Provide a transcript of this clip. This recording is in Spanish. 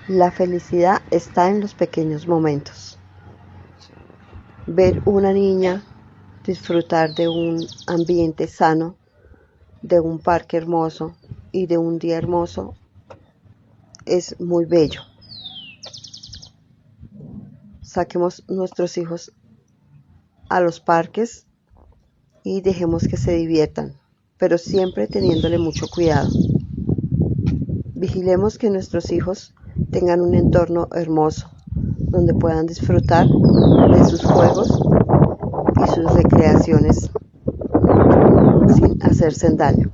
La felicidad está en los pequeños momentos. Ver una niña disfrutar de un ambiente sano, de un parque hermoso y de un día hermoso es muy bello. Saquemos nuestros hijos a los parques y dejemos que se diviertan, pero siempre teniéndole mucho cuidado. Vigilemos que nuestros hijos tengan un entorno hermoso, donde puedan disfrutar de sus juegos y sus recreaciones sin hacerse daño.